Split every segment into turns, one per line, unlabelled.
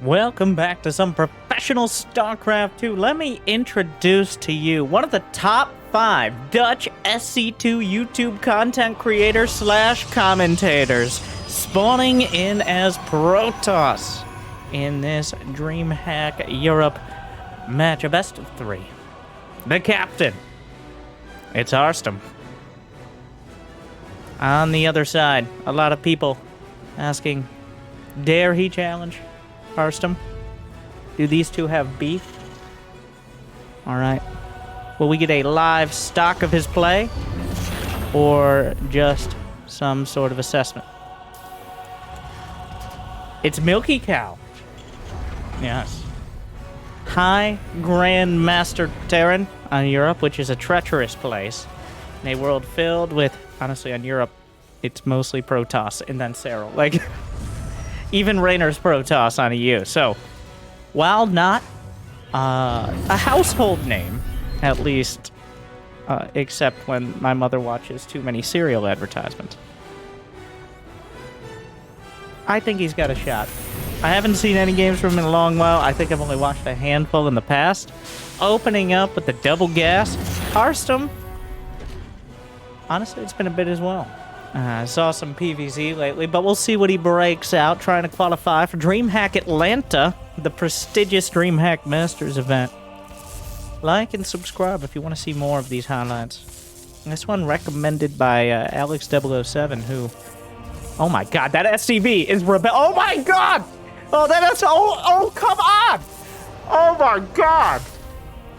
Welcome back to some professional StarCraft 2. Let me introduce to you one of the top 5 Dutch SC2 YouTube content creators slash commentators, spawning in as Protoss in this Dreamhack Europe match, a best of 3. The captain, it's Harstem. On the other side, a lot of people asking, dare he challenge Harstem? Do these two have beef? Alright. Will we get a live stock of his play? Or just some sort of assessment? It's Milkicow. Yes. High Grand Master Terran on Europe, which is a treacherous place. In a world filled with, honestly, on Europe, it's mostly Protoss and then Cyril. Like, even Rainer's Protoss on EU. So, while not a household name, at least, except when my mother watches too many cereal advertisements, I think he's got a shot. I haven't seen any games from him in a long while. I think I've only watched a handful in the past. Opening up with the double gas. Harstem, honestly, it's been a bit as well. I saw some PvZ lately, but we'll see what he breaks out, trying to qualify for Dreamhack Atlanta, the prestigious Dreamhack Masters event. Like and subscribe if you want to see more of these highlights. This one recommended by Alex007, who... Oh my god, that SCV is Oh my god! Oh, oh, come on! Oh my god!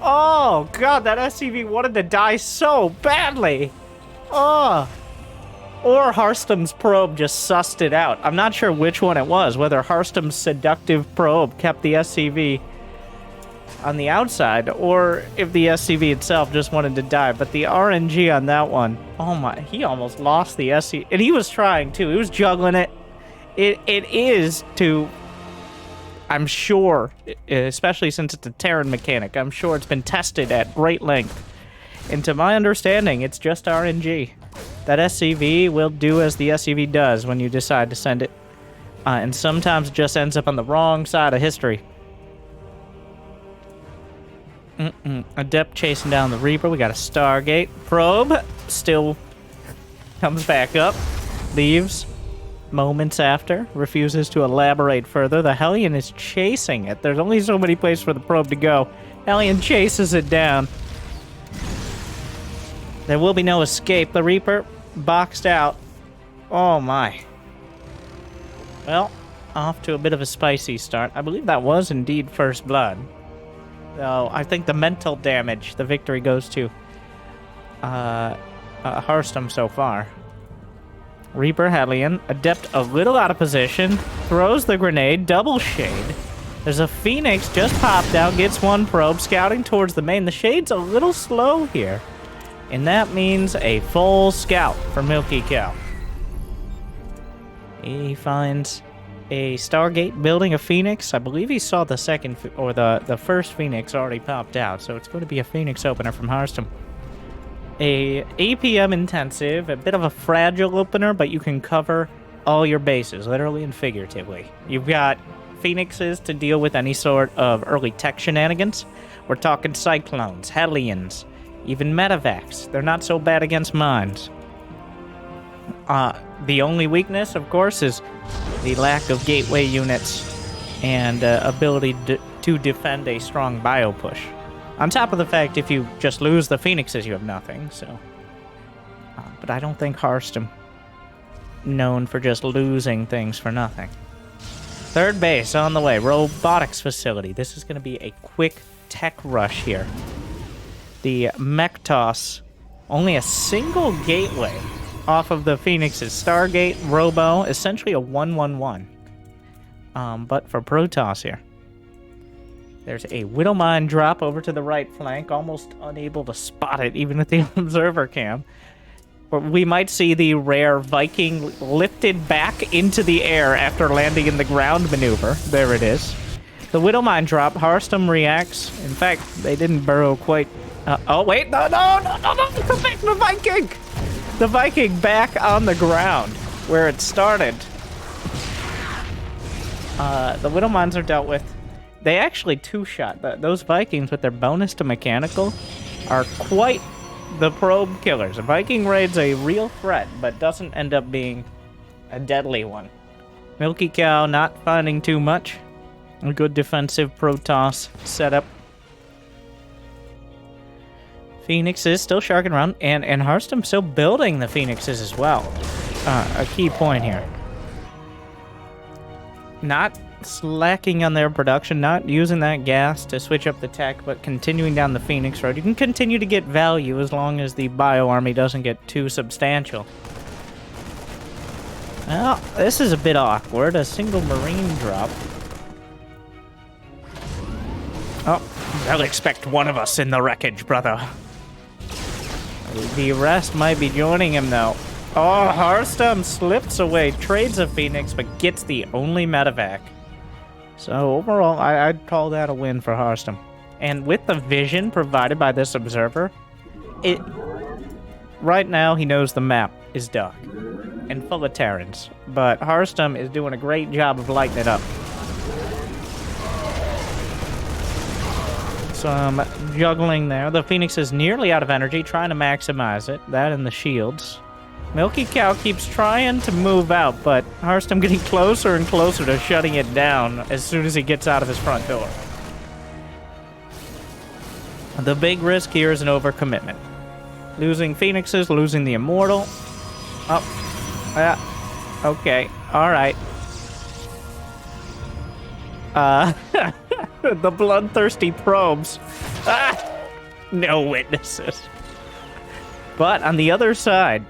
Oh god, that SCV wanted to die so badly! Oh... Or Harstem's probe just sussed it out. I'm not sure which one it was, whether Harstem's seductive probe kept the SCV on the outside, or if the SCV itself just wanted to die. But the RNG on that one, oh my, he almost lost the SCV. And he was trying too, he was juggling it. It is to, I'm sure, especially since it's a Terran mechanic, I'm sure it's been tested at great length. And to my understanding, it's just RNG. That SCV will do as the SCV does when you decide to send it. And sometimes it just ends up on the wrong side of history. Adept chasing down the Reaper. We got a Stargate. Probe still comes back up. Leaves moments after. Refuses to elaborate further. The Hellion is chasing it. There's only so many places for the probe to go. Hellion chases it down. There will be no escape. The Reaper boxed out. Oh my. Well, off to a bit of a spicy start. I believe that was indeed first blood. Though I think the mental damage, the victory goes to Harstem so far. Reaper Hellion, Adept a little out of position, throws the grenade, double shade. There's a Phoenix just popped out, gets one probe, scouting towards the main. The shade's a little slow here. And that means a full scout for Milkicow. He finds a Stargate building a Phoenix. I believe he saw the second, or the first Phoenix already popped out, so it's going to be a Phoenix opener from Harstem. A APM intensive, a bit of a fragile opener, but you can cover all your bases, literally and figuratively. You've got Phoenixes to deal with any sort of early tech shenanigans. We're talking Cyclones, Hellions, even Medivacs. They're not so bad against mines. The only weakness, of course, is the lack of gateway units and ability to defend a strong bio push. On top of the fact, if you just lose the Phoenixes, you have nothing, so... but I don't think Harstem known for just losing things for nothing. Third base on the way. Robotics facility. This is going to be a quick tech rush here. The mech toss, only a single gateway off of the Phoenix's Stargate, Robo, essentially a 1-1-1. But for Protoss here. There's a Widowmine drop over to the right flank, almost unable to spot it, even with the observer cam. Or we might see the rare Viking lifted back into the air after landing in the ground maneuver. There it is. The Widowmine drop, Harstem reacts. In fact, they didn't burrow quite... oh, wait, no, come back, the Viking! The Viking back on the ground, where it started. The Widow Mines are dealt with. They actually two-shot. Those Vikings with their bonus to mechanical are quite the probe killers. A Viking raid's a real threat, but doesn't end up being a deadly one. Milkicow not finding too much. A good defensive Protoss setup. Phoenixes still sharking around, and Harstem still building the Phoenixes as well. A key point here. Not slacking on their production, not using that gas to switch up the tech, but continuing down the Phoenix road. You can continue to get value as long as the bio army doesn't get too substantial. Well, this is a bit awkward. A single Marine drop. Oh, they'll expect one of us in the wreckage, brother. The rest might be joining him, though. Oh, Harstem slips away, trades a Phoenix, but gets the only medevac. So overall, I'd call that a win for Harstem. And with the vision provided by this observer, right now he knows the map is dark and full of Terrans. But Harstem is doing a great job of lighting it up. Some juggling there. The Phoenix is nearly out of energy, trying to maximize it. That and the shields. Milkicow keeps trying to move out, but Harstem getting closer and closer to shutting it down as soon as he gets out of his front door. The big risk here is an overcommitment. Losing Phoenixes, losing the Immortal. Oh, okay, alright. The bloodthirsty probes. No witnesses. But on the other side,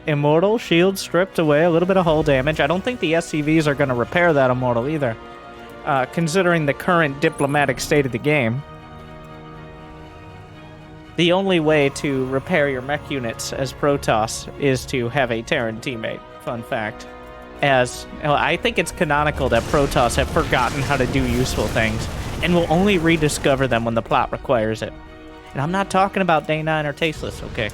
Immortal, shield stripped away, a little bit of hull damage. I don't think the SCVs are going to repair that Immortal either, considering the current diplomatic state of the game. The only way to repair your mech units as Protoss is to have a Terran teammate. Fun fact. I think it's canonical that Protoss have forgotten how to do useful things, and will only rediscover them when the plot requires it. And I'm not talking about Day 9 or Tasteless, okay?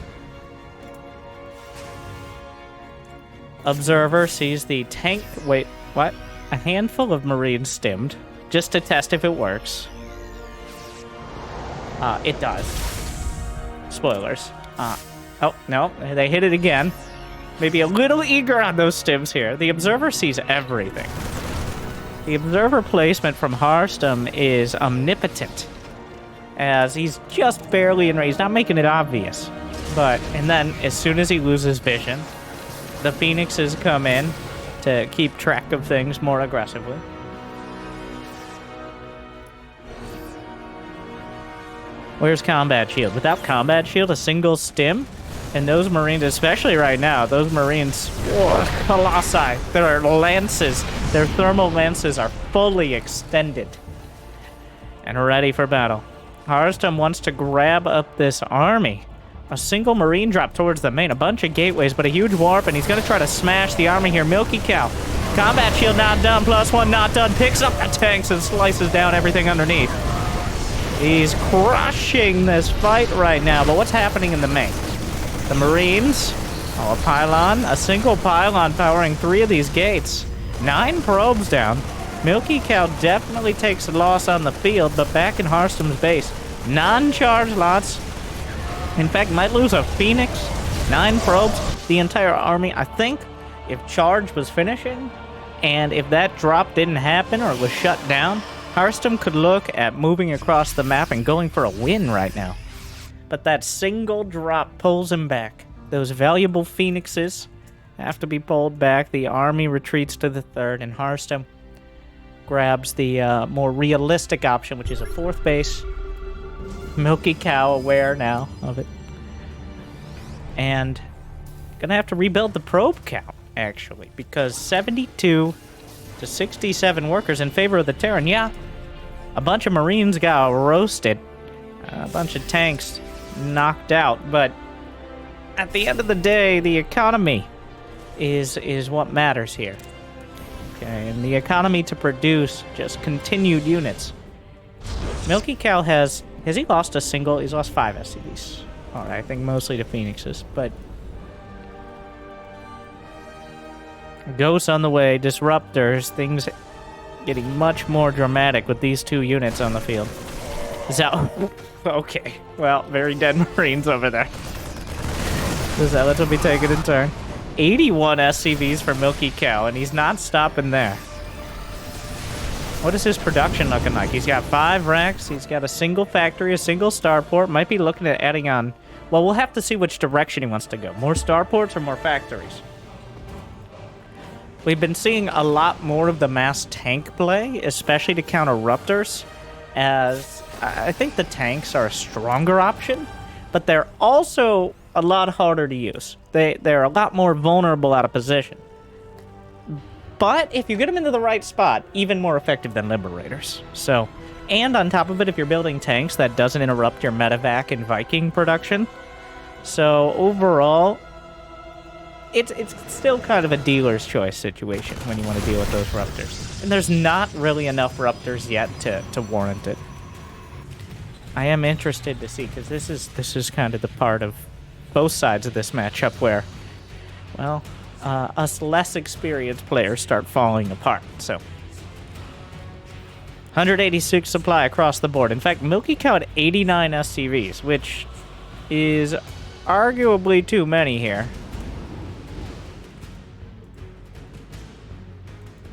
Observer sees the tank... Wait, what? A handful of Marines stimmed, just to test if it works. It does. Spoilers. Oh, no, they hit it again. Maybe a little eager on those stims here. The Observer sees everything. The Observer placement from Harstem is omnipotent, as he's just barely in range. He's not making it obvious. And then, as soon as he loses vision, the Phoenixes come in to keep track of things more aggressively. Where's Combat Shield? Without Combat Shield, a single stim? And those Marines, especially right now, those Marines, colossi, their lances, their thermal lances are fully extended and ready for battle. Harstem wants to grab up this army. A single Marine drop towards the main, a bunch of gateways, but a huge warp, and he's going to try to smash the army here. Milkicow, Combat Shield not done, +1 not done, picks up the tanks and slices down everything underneath. He's crushing this fight right now, but what's happening in the main? The Marines, a pylon, a single pylon powering 3 of these gates. 9 probes down. Milkicow definitely takes a loss on the field, but back in Harstem's base, non-charge lots. In fact, might lose a Phoenix, 9 probes, the entire army. I think if charge was finishing, and if that drop didn't happen or was shut down, Harstem could look at moving across the map and going for a win right now. But that single drop pulls him back. Those valuable Phoenixes have to be pulled back. The army retreats to the 3rd, and Harstem grabs the more realistic option, which is a 4th base. Milkicow aware now of it. And gonna have to rebuild the probe count, actually, because 72 to 67 workers in favor of the Terran. Yeah, a bunch of Marines got roasted. A bunch of tanks knocked out, but at the end of the day, the economy is what matters here. Okay, and the economy to produce just continued units. Milkicow has he lost a single? He's lost 5 SCVs. Alright, I think mostly to Phoenixes, but Ghosts on the way, disruptors, things getting much more dramatic with these two units on the field. Okay, well, very dead Marines over there. The Zealots will be taken in turn. 81 SCVs for Milkicow, and he's not stopping there. What is his production looking like? He's got 5 racks, he's got a single factory, a single starport, might be looking at adding on... Well, we'll have to see which direction he wants to go. More starports or more factories? We've been seeing a lot more of the mass tank play, especially to counter Raptors, as I think the tanks are a stronger option, but they're also a lot harder to use. They're a lot more vulnerable out of position. But if you get them into the right spot, even more effective than Liberators. So, and on top of it, if you're building tanks, that doesn't interrupt your medevac and Viking production. So overall, it's still kind of a dealer's choice situation when you want to deal with those Raptors. And there's not really enough Raptors yet to warrant it. I am interested to see, because this is kind of the part of both sides of this matchup where, well, us less experienced players start falling apart. So 186 supply across the board. In fact, Milkicow had 89 SCVs, which is arguably too many here.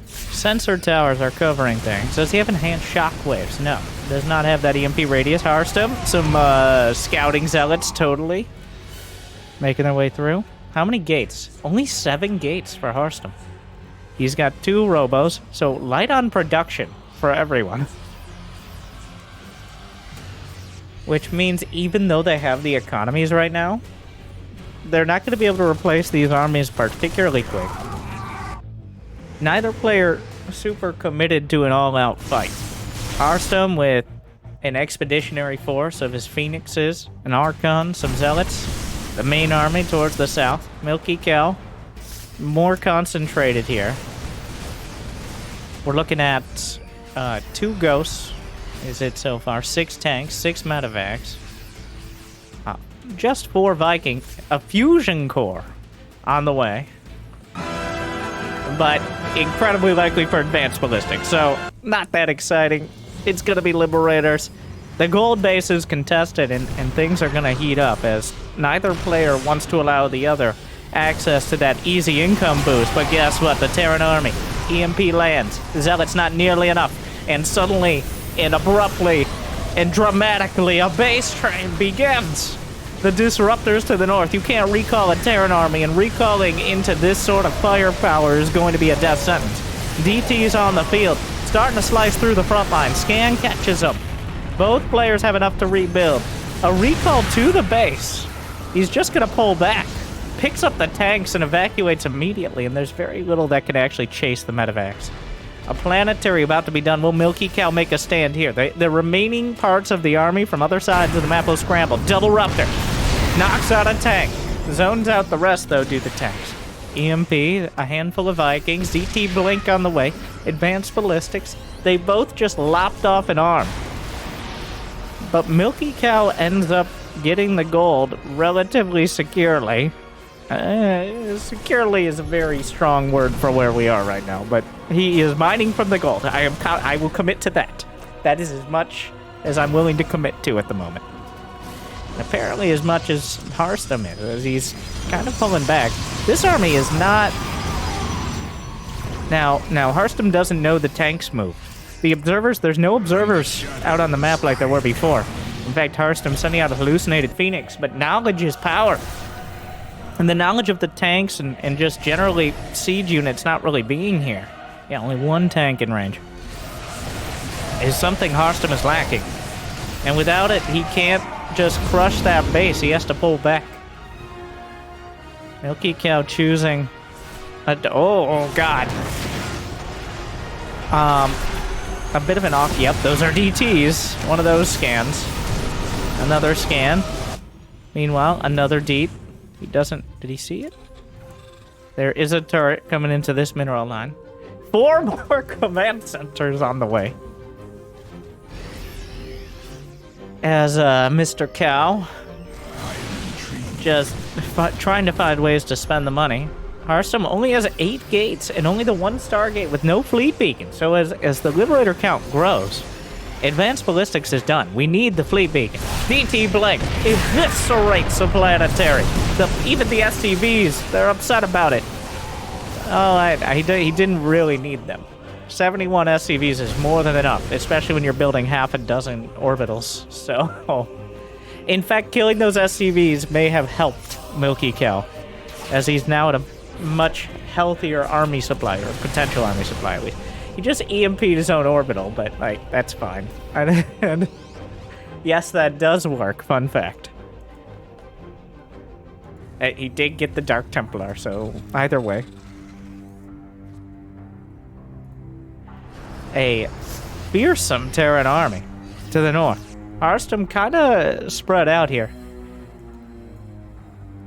Sensor towers are covering things. Does he have enhanced shockwaves? No. Does not have that EMP radius. Harstem, some scouting zealots, totally making their way through. How many gates? Only 7 gates for Harstem. He's got 2 robos, so light on production for everyone. Which means even though they have the economies right now, they're not going to be able to replace these armies particularly quick. Neither player super committed to an all-out fight. Harstem with an expeditionary force of his phoenixes, an archon, some zealots, the main army towards the south. Milkicow, more concentrated here. We're looking at 2 ghosts, is it so far? 6 tanks, 6 medevacs. Just 4 Viking, a fusion core on the way. But incredibly likely for advanced ballistics, so not that exciting. It's going to be Liberators. The gold base is contested, and things are going to heat up as neither player wants to allow the other access to that easy income boost. But guess what? The Terran army, EMP lands. Zealot's not nearly enough. And suddenly, and abruptly, and dramatically, a base train begins. The Disruptors to the north. You can't recall a Terran army, and recalling into this sort of firepower is going to be a death sentence. DT's on the field, starting to slice through the front line. Scan catches up. Both players have enough to rebuild. A recall to the base. He's just going to pull back. Picks up the tanks and evacuates immediately, and there's very little that can actually chase the medevacs. A planetary about to be done. Will Milkicow make a stand here? The remaining parts of the army from other sides of the map will scramble. Double Ruptor. Knocks out a tank. Zones out the rest, though, due to tanks. EMP, a handful of Vikings. DT Blink on the way. Advanced ballistics. They both just lopped off an arm. But Milkicow ends up getting the gold relatively securely. Securely is a very strong word for where we are right now, but he is mining from the gold. I will commit to that. That is as much as I'm willing to commit to at the moment. And apparently as much as Harstem is, as he's kind of pulling back. This army is not... Now Harstem doesn't know the tanks move. The observers, there's no observers out on the map like there were before. In fact, Harstem sending out a hallucinated phoenix, but knowledge is power. And the knowledge of the tanks and just generally siege units not really being here. Yeah, only 1 tank in range. Is something Harstem is lacking. And without it, he can't just crush that base. He has to pull back. Milkicow choosing... Oh, God. A bit of an off. Yep, those are DTs. One of those scans. Another scan. Meanwhile, another deep. He doesn't... Did he see it? There is a turret coming into this mineral line. 4 more command centers on the way. As Mr. Cow just trying to find ways to spend the money. Harstem only has 8 gates and only the 1 Stargate with no fleet beacon. So as the Liberator count grows, advanced ballistics is done. We need the fleet beacon. DT Blink eviscerates the planetary. Even the SCVs, they're upset about it. Oh, he didn't really need them. 71 SCVs is more than enough, especially when you're building half a dozen orbitals. So, in fact, killing those SCVs may have helped Milkicow, as he's now at a much healthier army supply, or potential army supply at least. He just EMP'd his own orbital, but, like, that's fine. And yes, that does work, fun fact. He did get the Dark Templar, so either way. A fearsome Terran army to the north. Harstem kind of spread out here.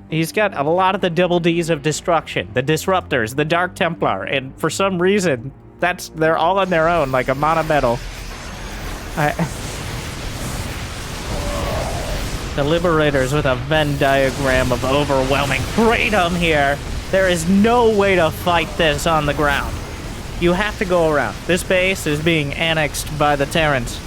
He's got a lot of the double Ds of destruction, the Disruptors, the Dark Templar, and for some reason, they're all on their own, like a monometal. The Liberators with a Venn diagram of overwhelming freedom here. There is no way to fight this on the ground. You have to go around. This base is being annexed by the Terrans.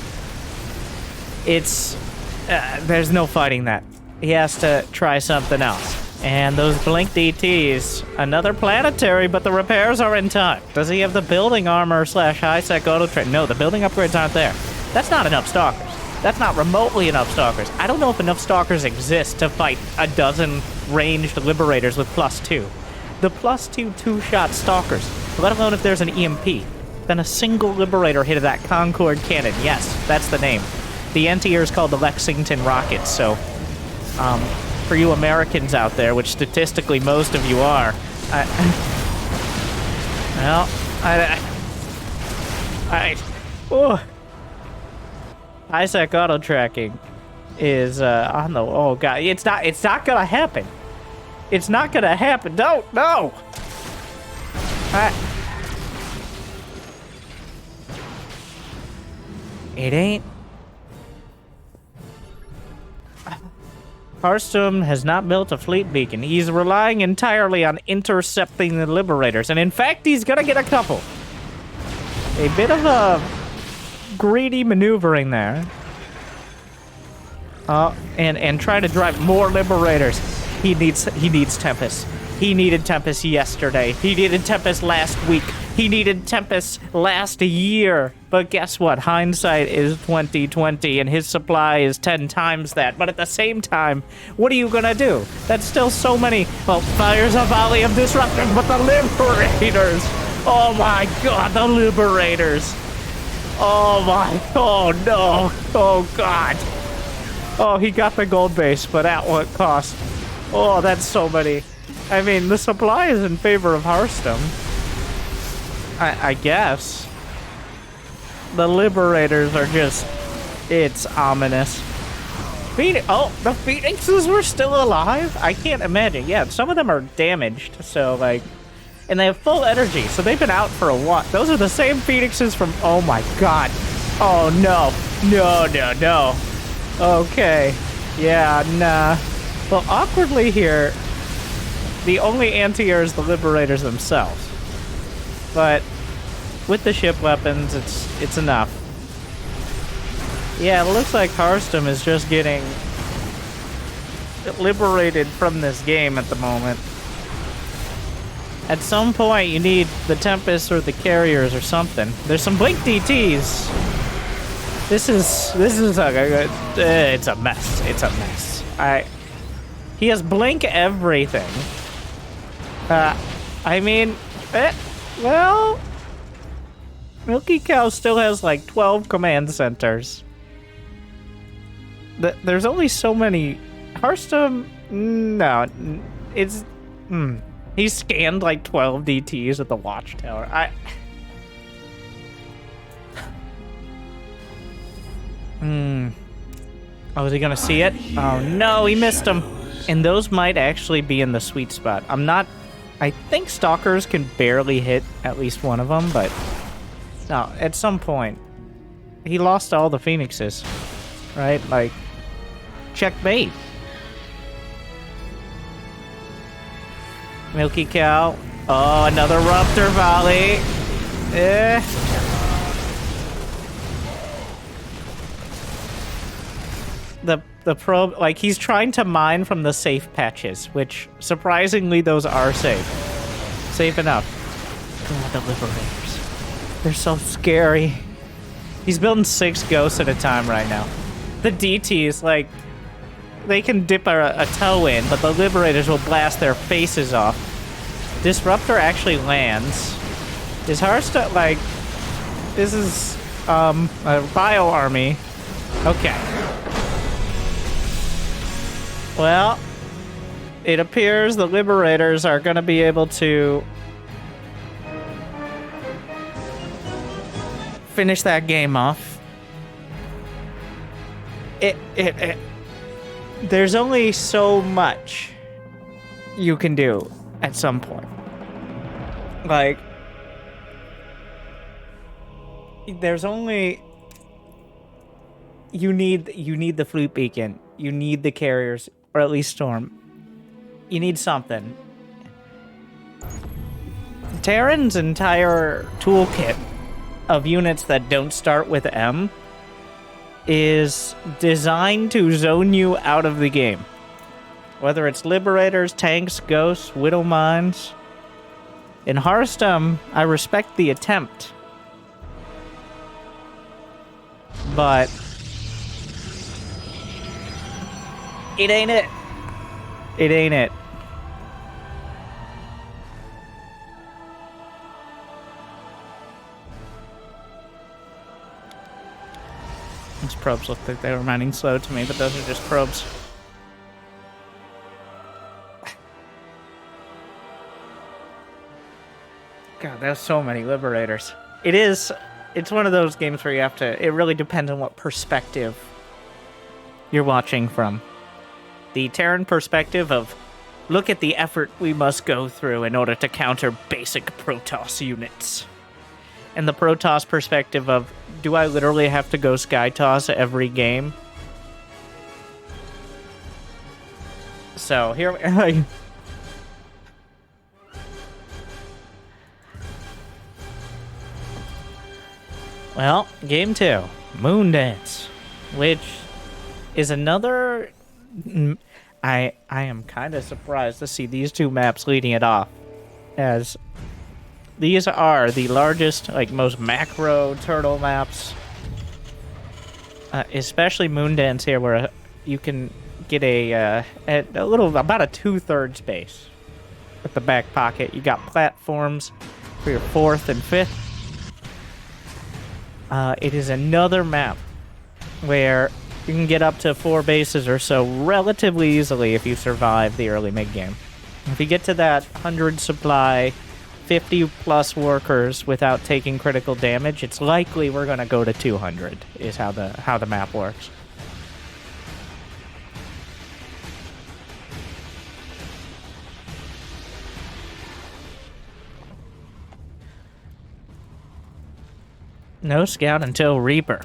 There's no fighting that. He has to try something else. And those Blink DTs, another planetary, but the repairs are in time. Does he have the building armor / high-sec auto-train? No, the building upgrades aren't there. That's not enough Stalkers. That's not remotely enough Stalkers. I don't know if enough Stalkers exist to fight a dozen ranged Liberators with +2. The +2 2-shot Stalkers, let alone if there's an EMP. Then a single Liberator hit that Concord cannon. Yes, that's the name. The anti-air is called the Lexington Rockets, so for you Americans out there, which statistically most of you are, high-sec auto-tracking is on the... Oh, God. It's not gonna happen. It's not gonna happen. Don't, no! It ain't. Harstem has not built a fleet beacon. He's relying entirely on intercepting the Liberators, and in fact, he's gonna get a couple. A bit of a greedy maneuvering there. And try to drive more Liberators. He needs Tempest. He needed Tempest yesterday. He needed Tempest last week. He needed Tempest last year. But guess what? Hindsight is 20/20, and his supply is 10 times that. But at the same time, what are you gonna do? That's still so many. Well, fires a volley of disruptors, but the Liberators. Oh my God, the Liberators. Oh no. Oh God. Oh, he got the gold base, but at what cost? Oh, that's so many. I mean, the supply is in favor of Harstem. I guess. The Liberators are just... It's ominous. Oh, the Phoenixes were still alive? I can't imagine. Yeah, some of them are damaged, so, like... And they have full energy, so they've been out for a while. Those are the same Phoenixes from... Oh, my God. Oh, no. No. Okay. Yeah, nah. Well, awkwardly here, the only anti-air is the Liberators themselves. But with the ship weapons, it's enough. Yeah, it looks like Harstem is just getting liberated from this game at the moment. At some point, you need the Tempest or the Carriers or something. There's some Blink DTs. This is it's a mess. It's a mess. He has Blink everything. I mean, well, Milkicow still has like 12 command centers. There's only so many. Harstem, no, it's, He scanned like 12 DTs at the watchtower. Oh, is he gonna see it? Oh no, he missed him. And those might actually be in the sweet spot. I think Stalkers can barely hit at least one of them, but no, at some point, he lost all the Phoenixes, right? Like, checkmate. Milkicow. Oh, another Ruptor volley. The probe, like, he's trying to mine from the safe patches, which, surprisingly, those are safe. Safe enough. God, the Liberators. They're so scary. He's building 6 ghosts at a time right now. The DTs, like, they can dip a toe in, but the Liberators will blast their faces off. Disruptor actually lands. Is Harstem, like, this is, a bio army. Okay. Well, it appears the Liberators are going to be able to finish that game off. There's only so much you can do at some point. Like, there's only... You need the Fleet Beacon. You need the carriers. Or at least Storm. You need something. Terran's entire toolkit of units that don't start with M is designed to zone you out of the game. Whether it's Liberators, tanks, ghosts, Widow Mines. In Harstem, I respect the attempt. But... it ain't it. It ain't it. These probes look like they were mining slow to me, but those are just probes. God, there's so many Liberators. It's one of those games where you have to, it really depends on what perspective you're watching from. The Terran perspective of, look at the effort we must go through in order to counter basic Protoss units. And the Protoss perspective of, do I literally have to go Sky Toss every game? So, here we... Well, game 2. Moondance. Which is another... I am kind of surprised to see these two maps leading it off, as these are the largest, like, most macro turtle maps, especially Moondance here, where you can get a little, about a 2/3 base with the back pocket. You got platforms for your 4th and 5th. It is another map where you can get up to 4 bases or so relatively easily if you survive the early mid-game. If you get to that 100 supply, 50-plus workers without taking critical damage, it's likely we're going to go to 200, is how the map works. No scout until Reaper.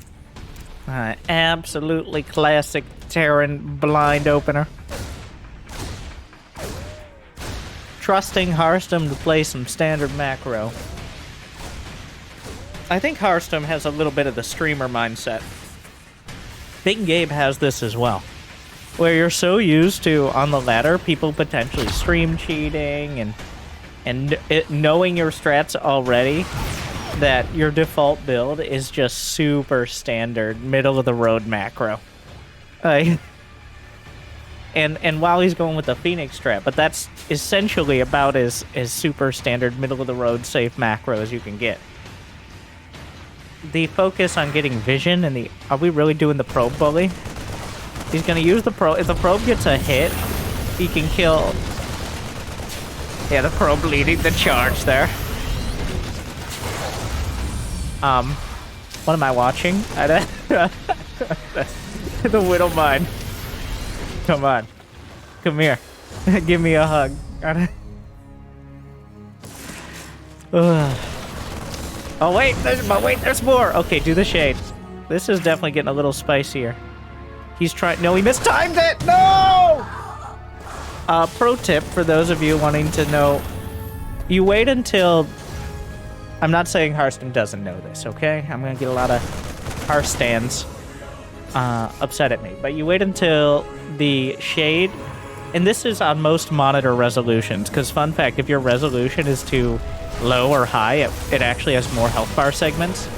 Absolutely classic Terran blind opener. Trusting Harstem to play some standard macro. I think Harstem has a little bit of the streamer mindset. Big Gabe has this as well. Where you're so used to, on the ladder, people potentially stream cheating and knowing your strats already, that your default build is just super standard, middle-of-the-road macro. And while he's going with the Phoenix strat, but that's essentially about as super standard, middle-of-the-road, safe macro as you can get. The focus on getting vision and the... Are we really doing the probe bully? He's going to use the probe. If the probe gets a hit, he can kill... Yeah, the probe leading the charge there. What am I watching? The Widow Mine. Come on. Come here. Give me a hug. Oh, wait, there's more. Okay, do the shade. This is definitely getting a little spicier. He's trying... No, he mistimed it! No! Pro tip for those of you wanting to know, you wait until... I'm not saying Harstem doesn't know this, okay? I'm going to get a lot of Harstans upset at me. But you wait until the shade... And this is on most monitor resolutions, because fun fact, if your resolution is too low or high, it actually has more health bar segments.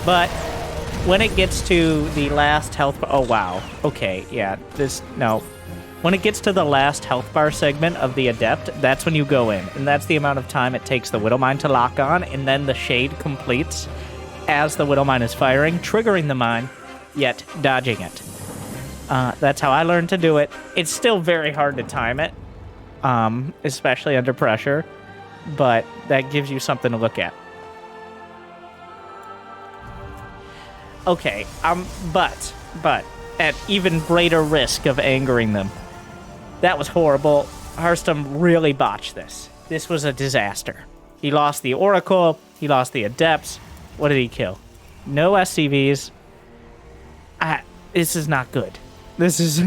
But when it gets to the last health bar... Oh, wow. Okay, yeah. No. When it gets to the last health bar segment of the Adept, that's when you go in. And that's the amount of time it takes the Widowmine to lock on, and then the shade completes as the Widowmine is firing, triggering the mine, yet dodging it. That's how I learned to do it. It's still very hard to time it, especially under pressure, but that gives you something to look at. Okay, but at even greater risk of angering them. That was horrible. Harstem really botched this. This was a disaster. He lost the Oracle, he lost the Adepts. What did he kill? No SCVs. This is not good. This is...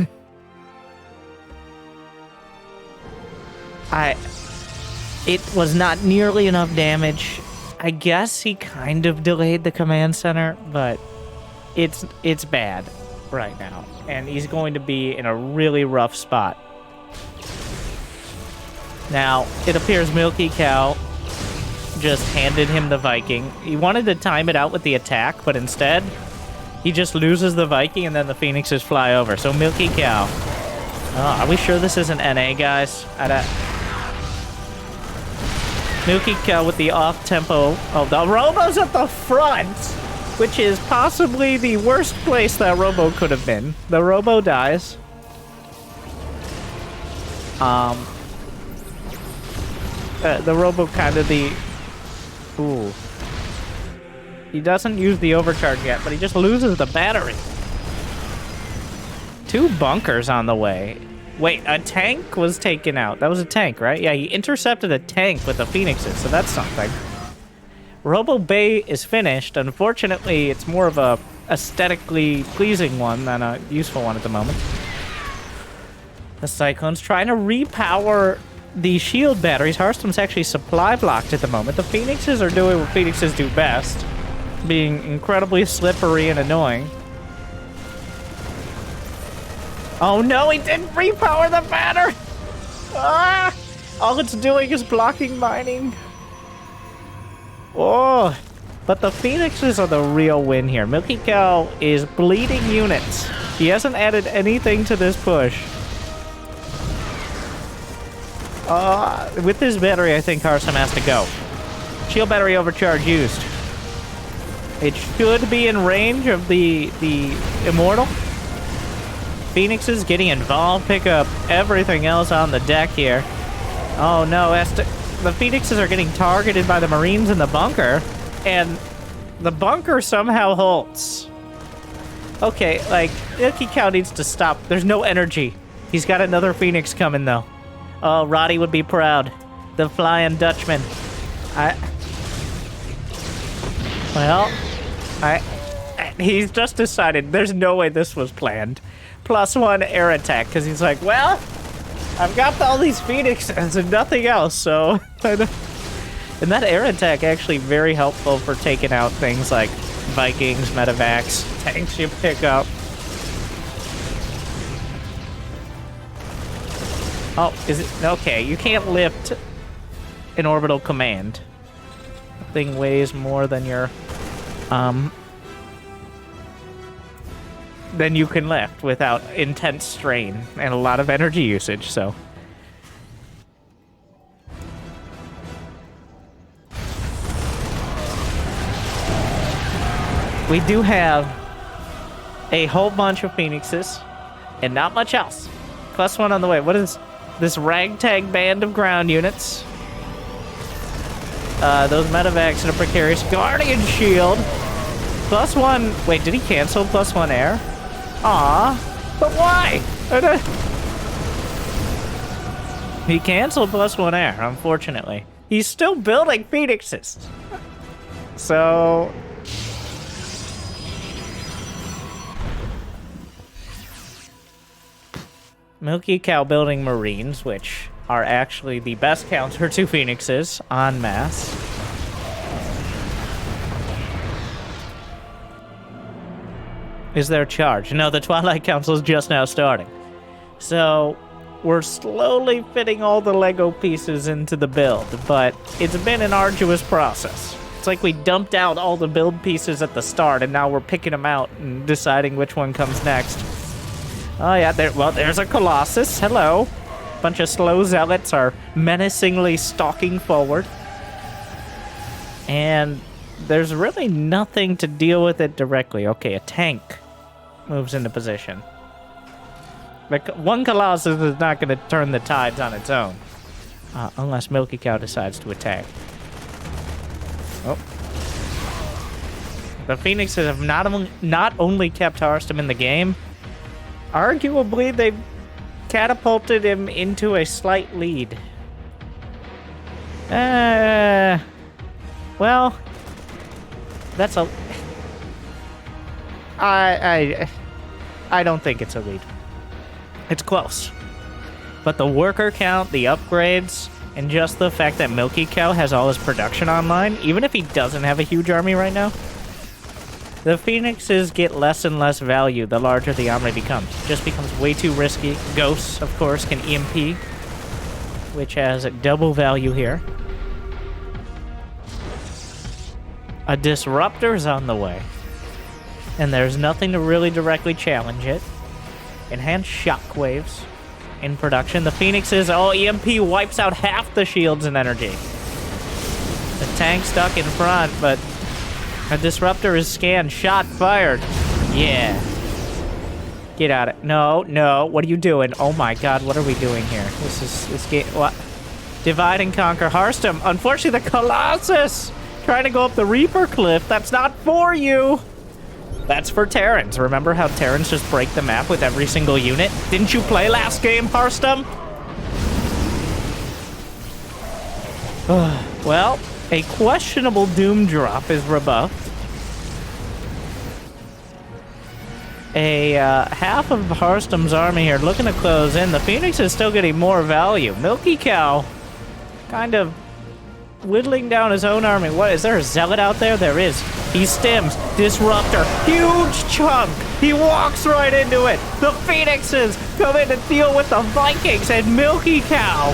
It was not nearly enough damage. I guess he kind of delayed the command center, but it's bad right now. And he's going to be in a really rough spot. Now, it appears Milkicow just handed him the Viking. He wanted to time it out with the attack, but instead, he just loses the Viking and then the Phoenixes fly over. So Milkicow. Oh, are we sure this isn't NA, guys? Milkicow with the off-tempo. Oh, the Robo's at the front, which is possibly the worst place that Robo could have been. The Robo dies. The Robo kind of the... Ooh. He doesn't use the overcharge yet, but he just loses the battery. 2 bunkers on the way. Wait, a tank was taken out. That was a tank, right? Yeah, he intercepted a tank with the Phoenixes, so that's something. Robo Bay is finished. Unfortunately, it's more of a aesthetically pleasing one than a useful one at the moment. The Cyclone's trying to repower the shield batteries. Harstem's actually supply blocked at the moment. The Phoenixes are doing what Phoenixes do best, being incredibly slippery and annoying. Oh no, he didn't repower the banner! Ah! All it's doing is blocking mining. Oh! But the Phoenixes are the real win here. Milkicow is bleeding units. He hasn't added anything to this push. With this battery, I think Harstem has to go. Shield battery overcharge used. It should be in range of the Immortal. Phoenixes getting involved, pick up everything else on the deck here. Oh no, the Phoenixes are getting targeted by the Marines in the bunker, and the bunker somehow halts. Okay, like, Milkicow needs to stop. There's no energy. He's got another Phoenix coming, though. Oh, Roddy would be proud. The Flying Dutchman. He's just decided there's no way this was planned. +1 air attack, because he's like, well, I've got all these Phoenixes and nothing else, so... And that air attack actually very helpful for taking out things like Vikings, medevacs, tanks you pick up. Oh, is it? Okay, you can't lift an orbital command. The thing weighs more than your, than you can lift without intense strain and a lot of energy usage, so. We do have a whole bunch of Phoenixes and not much else. +1 on the way. What is this ragtag band of ground units? Those medevacs and a precarious Guardian Shield. +1. Wait, did he cancel +1 air? Aw, but why? He canceled +1 air, unfortunately. He's still building Phoenixes. So... Milkicow building Marines, which are actually the best counter to Phoenixes en masse. Is there a charge? No, the Twilight Council is just now starting. So, we're slowly fitting all the Lego pieces into the build, but it's been an arduous process. It's like we dumped out all the build pieces at the start, and now we're picking them out and deciding which one comes next. Oh yeah, there's a Colossus. Hello. Bunch of slow zealots are menacingly stalking forward. And there's really nothing to deal with it directly. Okay, a tank moves into position. Like, one Colossus is not going to turn the tides on its own. Unless Milkicow decides to attack. Oh. The Phoenixes have not only kept Harstem in the game, arguably they've catapulted him into a slight lead. Well, that's a... I don't think it's a lead. It's close. But the worker count, the upgrades, and just the fact that Milkicow has all his production online, even if he doesn't have a huge army right now, the Phoenixes get less and less value the larger the army becomes. It just becomes way too risky. Ghosts, of course, can EMP, which has double value here. A Disruptor's on the way, and there's nothing to really directly challenge it. Enhanced shockwaves in production. The Phoenixes, EMP wipes out half the shields and energy. The tank stuck in front, but a Disruptor is scanned. Shot fired. Yeah. Get out of it. No. What are you doing? Oh my god, what are we doing here? This game. What? Divide and conquer. Harstem. Unfortunately, the Colossus trying to go up the Reaper cliff. That's not for you. That's for Terrans. Remember how Terrans just break the map with every single unit? Didn't you play last game, Harstem? Well, a questionable Doom drop is rebuffed. Half of Harstem's army here looking to close in. The Phoenix is still getting more value. Milkicow kind of whittling down his own army. What, is there a zealot out there? There is. He stims. Disruptor. Huge chunk. He walks right into it. The Phoenixes come in and deal with the Vikings, and Milkicow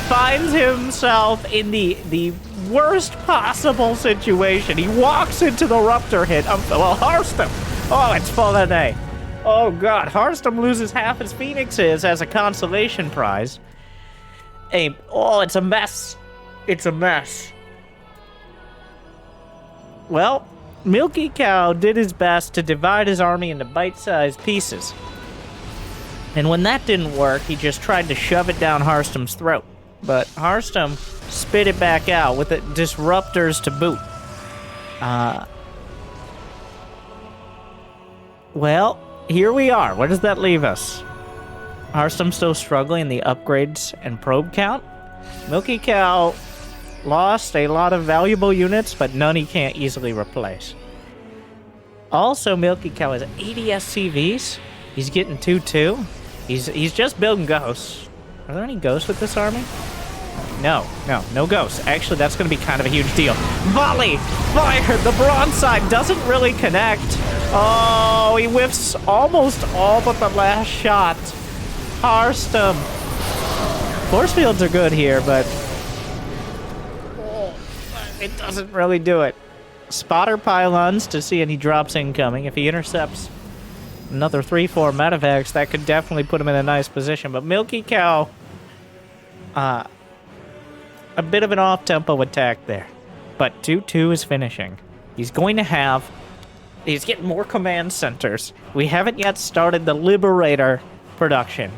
finds himself in the worst possible situation. He walks into the Ruptor hit. Harstem. Oh, it's fallen A. Oh, God. Harstem loses half his Phoenixes as a consolation prize. It's a mess. It's a mess. Well, Milkicow did his best to divide his army into bite-sized pieces. And when that didn't work, he just tried to shove it down Harstem's throat. But Harstem spit it back out with the Disruptors to boot. Well, here we are. Where does that leave us? Harstem still struggling in the upgrades and probe count. Milkicow lost a lot of valuable units, but none he can't easily replace. Also, Milkicow has 80 SCVs. He's getting 2-2. He's just building ghosts. Are there any ghosts with this army? No ghosts. Actually, that's going to be kind of a huge deal. Volley! Fire! The broadside doesn't really connect. Oh, he whiffs almost all but the last shot. Harstem. Force fields are good here, but it doesn't really do it. Spotter pylons to see any drops incoming. If he intercepts another 3-4 medevacs, that could definitely put him in a nice position. But Milkicow, a bit of an off-tempo attack there. But 2-2 is finishing. He's getting more command centers. We haven't yet started the Liberator production.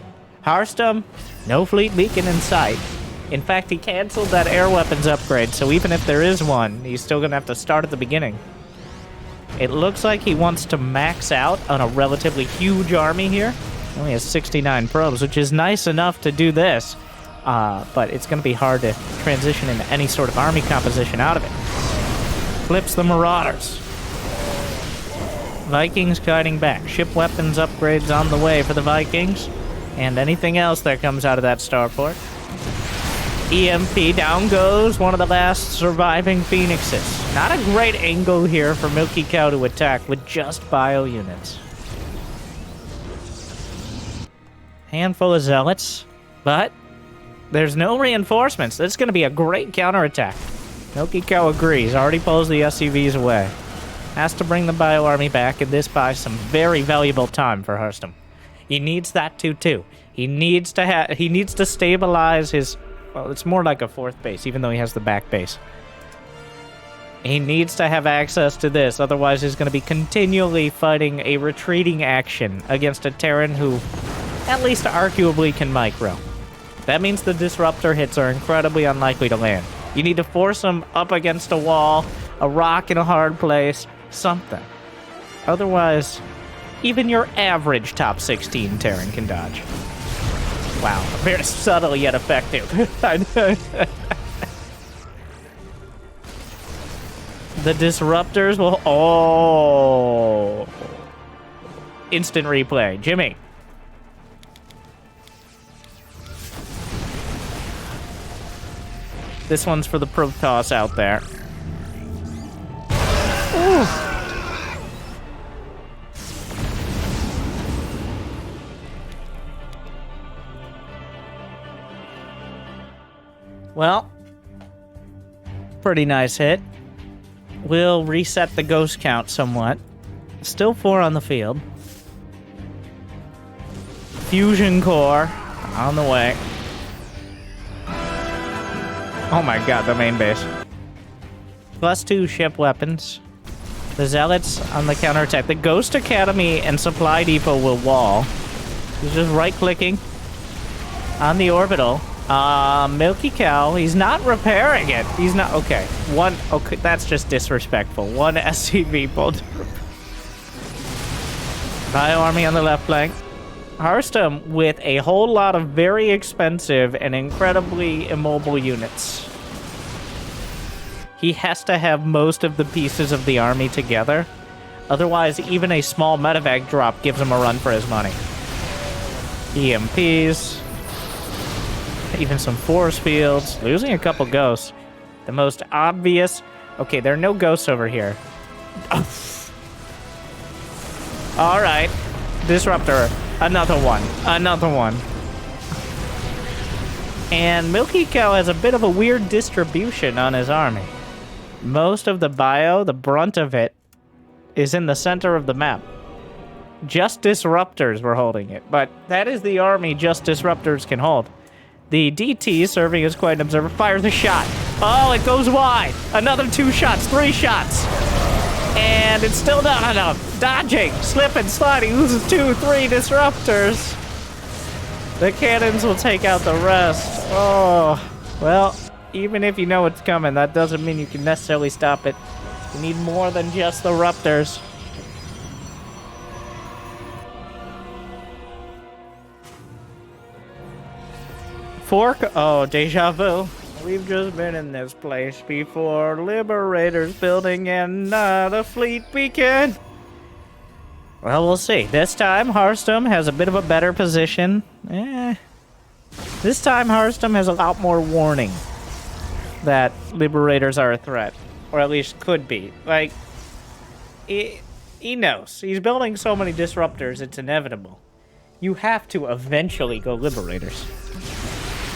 Harstem, no fleet beacon in sight. In fact, he canceled that air weapons upgrade, so even if there is one, he's still going to have to start at the beginning. It looks like he wants to max out on a relatively huge army here. He only has 69 probes, which is nice enough to do this, but it's going to be hard to transition into any sort of army composition out of it. Flips the Marauders. Vikings kiting back. Ship weapons upgrades on the way for the Vikings. And anything else that comes out of that starport. EMP, down goes one of the last surviving Phoenixes. Not a great angle here for Milkicow to attack with just bio units. Handful of zealots, but there's no reinforcements. This is going to be a great counterattack. Milkicow agrees, already pulls the SCVs away. Has to bring the bio army back, and this buys some very valuable time for Harstem. He needs that too. He needs to stabilize his, well, it's more like a fourth base, even though he has the back base. He needs to have access to this, otherwise he's going to be continually fighting a retreating action against a Terran who, at least arguably, can micro. That means the disruptor hits are incredibly unlikely to land. You need to force him up against a wall, a rock in a hard place, something. Otherwise, even your average top 16 Terran can dodge. Wow, very subtle yet effective. The disruptors will... Oh! Instant replay. Jimmy. This one's for the Protoss out there. Ooh. Well, pretty nice hit. We'll reset the ghost count somewhat. Still 4 on the field. Fusion core on the way. Oh my god, the main base. +2 ship weapons. The zealots on the counterattack. The Ghost Academy and Supply Depot will wall. He's just right-clicking on the orbital. Milkicow, he's not repairing it. He's not, okay. Okay, that's just disrespectful. One SCV pulled. Bio army on the left flank. Harstem with a whole lot of very expensive and incredibly immobile units. He has to have most of the pieces of the army together. Otherwise, even a small medevac drop gives him a run for his money. EMPs. Even some force fields. Losing a couple ghosts. The most obvious... Okay, there are no ghosts over here. Alright. Disruptor. Another one. Another one. And Milkicow has a bit of a weird distribution on his army. Most of the bio, the brunt of it, is in the center of the map. Just disruptors were holding it, but that is the army just disruptors can hold. The DT, serving as quite an observer, fires a shot. Oh, it goes wide. Another 2 shots, 3 shots. And it's still not enough. Dodging, slipping, sliding, loses 2, 3 disruptors. The cannons will take out the rest. Oh, well, even if you know what's coming, that doesn't mean you can necessarily stop it. You need more than just the Ruptors. Fork? Oh, deja vu. We've just been in this place before. Liberators building another fleet beacon. Well, we'll see. This time, Harstem has a bit of a better position. This time, Harstem has a lot more warning that Liberators are a threat. Or at least could be. Like, he knows. He's building so many disruptors, it's inevitable. You have to eventually go Liberators.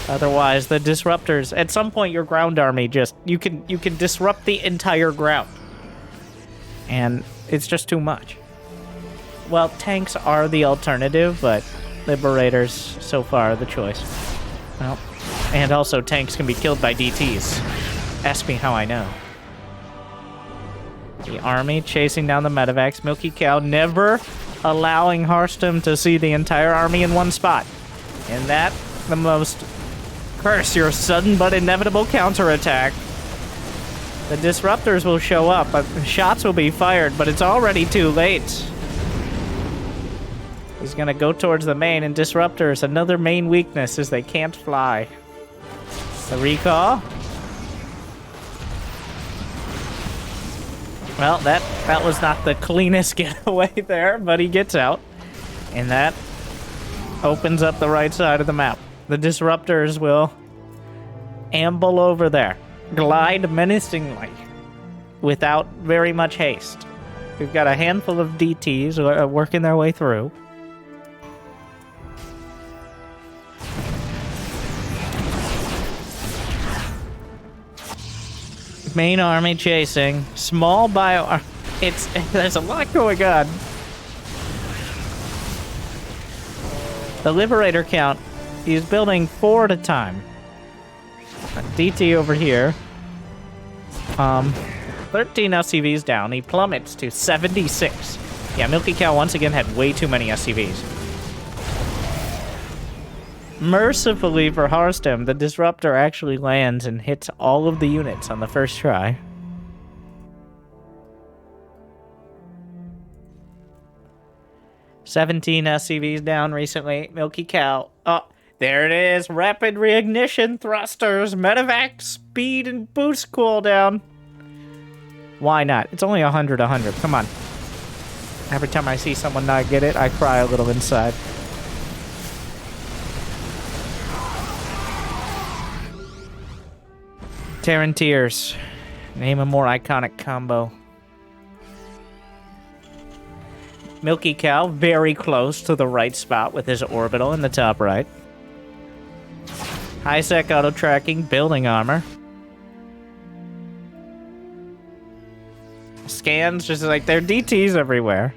Otherwise, the disruptors, at some point your ground army just, you can disrupt the entire ground. And it's just too much. Well, tanks are the alternative, but Liberators, so far, are the choice. Well, and also tanks can be killed by DTs. Ask me how I know. The army chasing down the medevacs. Milkicow never allowing Harstem to see the entire army in one spot. And that, the most... Curse your sudden but inevitable counterattack. The disruptors will show up, but shots will be fired, but it's already too late. He's gonna go towards the main, and disruptors, another main weakness is they can't fly. The recall. Well, that was not the cleanest getaway there, but he gets out. And that opens up the right side of the map. The disruptors will amble over there, glide menacingly, without very much haste. We've got a handful of DTs working their way through. Main army chasing. Small bio... There's a lot going on. The Liberator count, he's building 4 at a time. DT over here. 13 SCVs down. He plummets to 76. Yeah, Milkicow once again had way too many SCVs. Mercifully for Harstem, the Disruptor actually lands and hits all of the units on the first try. "17 SCVs down recently. Milkicow. Oh, there it is. Rapid reignition thrusters, medevac speed and boost cooldown. Why not? It's only 100. Come on. Every time I see someone not get it, I cry a little inside. Terran Tears. Name a more iconic combo. Milkicow very close to the right spot with his orbital in the top right. High-sec auto-tracking, building armor. Scans, just like there are DTs everywhere.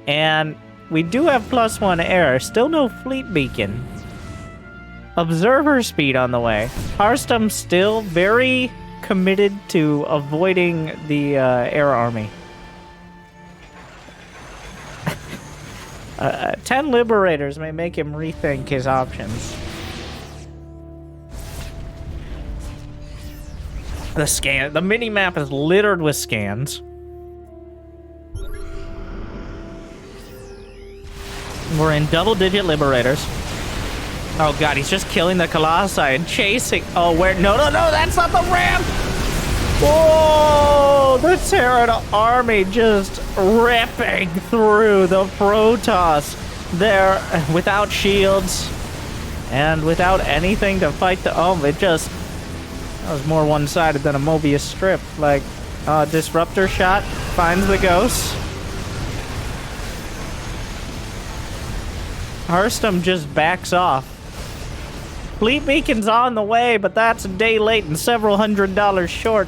And we do have +1 air, still no fleet beacon. Observer speed on the way. Harstem still very committed to avoiding the air army. 10 Liberators may make him rethink his options. The mini-map is littered with scans. We're in double-digit Liberators. Oh god, he's just killing the Colossi and chasing. Oh, where? No, that's not the ramp! Whoa! The Terran army just ripping through the Protoss. They're without shields and without anything to fight the... Oh, it just... That was more one-sided than a Mobius strip. Like, Disruptor shot finds the ghost. Harstem just backs off. Fleet beacon's on the way, but that's a day late and several $100s short.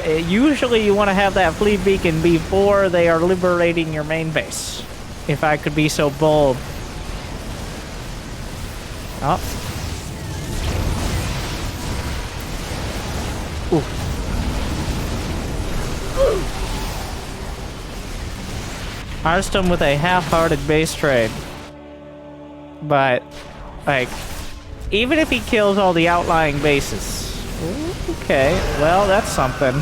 Usually you want to have that fleet beacon before they are liberating your main base. If I could be so bold. Oh. Ooh. Harstem with a half-hearted base trade. But, like, even if he kills all the outlying bases... Okay, well, that's something.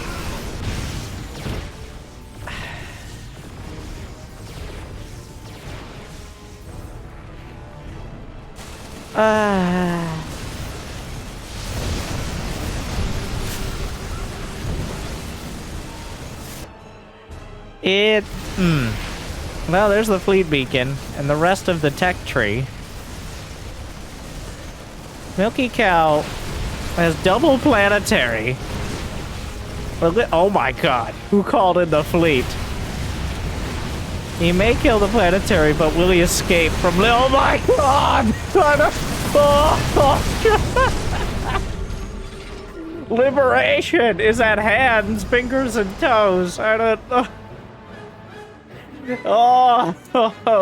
Well, there's the fleet beacon and the rest of the tech tree. Milkicow has double planetary. Oh my god, who called in the fleet? He may kill the planetary, but will he escape from... Oh my god! Liberation is at hands, fingers and toes. I don't know. Oh,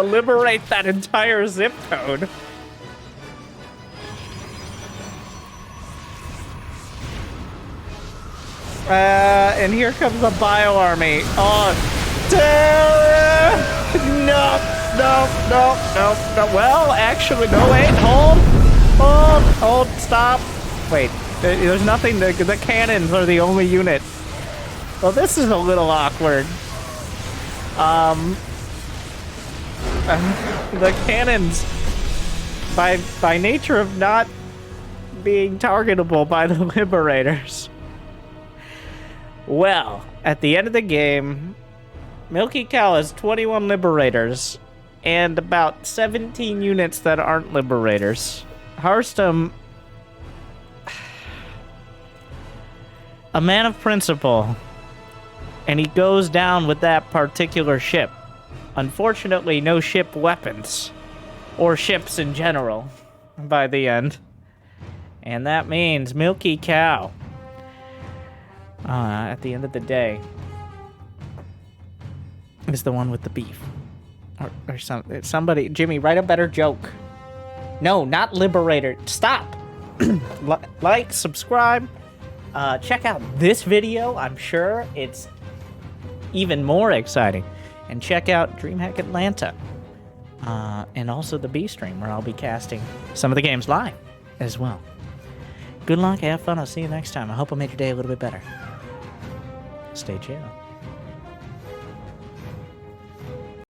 liberate that entire zip code. And here comes the bio army. Oh, Terran! No. Well, actually, no, wait, hold, stop. Wait, there's nothing, the cannons are the only unit. Well, this is a little awkward. The cannons, by nature of not being targetable by the Liberators. Well, at the end of the game, Milkicow has 21 Liberators and about 17 units that aren't Liberators. Harstem, a man of principle, and he goes down with that particular ship. Unfortunately, no ship weapons, or ships in general, by the end. And that means Milkicow, at the end of the day, is the one with the beef. Or somebody, Jimmy, write a better joke. No, not Liberator. Stop. Like, subscribe. Check out this video. I'm sure it's even more exciting. And check out Dreamhack Atlanta. And also the B stream, where I'll be casting some of the games live as well. Good luck, have fun. I'll see you next time. I hope I made your day a little bit better. Stay chill.